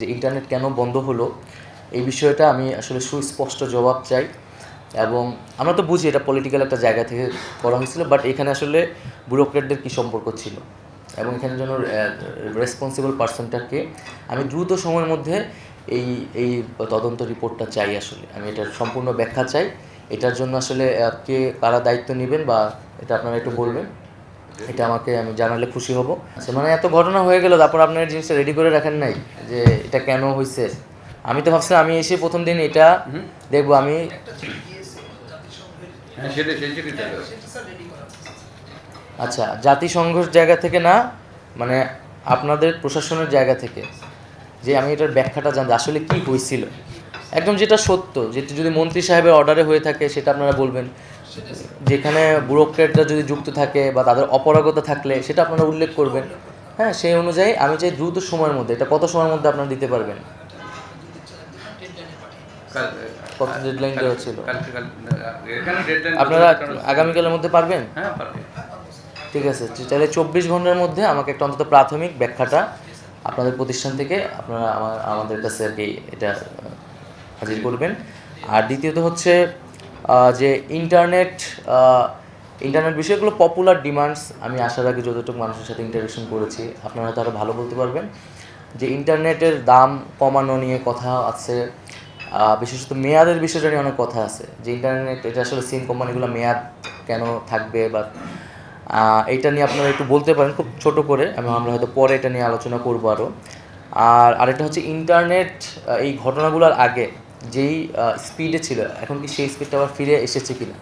যে ইন্টারনেট কেন বন্ধ হলো এই বিষয়টা আমি আসলে সুস্পষ্ট জবাব চাই। এবং আমরা তো বুঝি এটা পলিটিক্যাল একটা জায়গা থেকে করা হয়েছিল, বাট এখানে আসলে ব্যুরোক্রেটদের কী সম্পর্ক ছিল এবং এখানে যেন রেসপন্সিবল পার্সনটাকে আমি দ্রুত সময়ের মধ্যে এই এই তদন্ত রিপোর্টটা চাই। আসলে আমি এটার সম্পূর্ণ ব্যাখ্যা চাই। এটার জন্য আসলে কে কারা দায়িত্ব নেবেন বা এটা আপনারা একটু বলবেন, এটা আমাকে আমি জানালে খুশি হব। আচ্ছা, মানে এত ঘটনা হয়ে গেল, তারপর আপনার জিনিসটা রেডি করে রাখেন নাই যে এটা কেন হয়েছে। আমি তো ভাবছিলাম আমি এসে প্রথম দিন এটা দেখবো। আমি আচ্ছা, জাতিসংঘের জায়গা থেকে না, মানে আপনাদের প্রশাসনের জায়গা থেকে যে আমি এটার ব্যাখ্যাটা জানতে আসলে কি হয়েছিল, একদম যেটা সত্য, যেটা যদি মন্ত্রী সাহেবের অর্ডারে হয়ে থাকে সেটা আপনারা বলবেন, যেখানে ব্যুরোক্রেটরা যদি যুক্ত থাকে বা তাদের অপারগতা থাকলে সেটা আপনারা উল্লেখ করবেন। হ্যাঁ, সেই অনুযায়ী আমি চাই দ্রুত সময়ের মধ্যে। এটা কত সময়ের মধ্যে আপনারা দিতে পারবেন? কত ডেডলাইন দেওয়া ছিল? আপনারা আগামীকালের মধ্যে পারবেন? ঠিক আছে, তাহলে 24 ঘন্টার মধ্যে আমাকে একটা অন্তত প্রাথমিক ব্যাখ্যাটা আপনাদের প্রতিষ্ঠান থেকে আপনারা আমাদের কাছে আর কি এটা হাজির করবেন। আর দ্বিতীয়ত হচ্ছে যে ইন্টারনেট বিষয়গুলো পপুলার ডিমান্ডস, আমি আসার আগে যতটুকু মানুষের সাথে ইন্টারেকশন করেছি আপনারা তো আরও ভালো বলতে পারবেন যে ইন্টারনেটের দাম কমানো নিয়ে কথা আছে। বিশেষত মেয়াদের বিষয়টা নিয়ে অনেক কথা আছে যে ইন্টারনেট এটা আসলে সিম কোম্পানিগুলো মেয়াদ কেন থাকবে, বা এইটা নিয়ে আপনারা একটু বলতে পারেন খুব ছোট করে, আমরা হয়তো পরে এটা নিয়ে আলোচনা করবো আরও। আর আরেকটা হচ্ছে ইন্টারনেট এই ঘটনাগুলোর আগে যেই স্পিডে ছিল এখন কি সেই স্পিডটা আবার ফিরে এসেছে কিনা।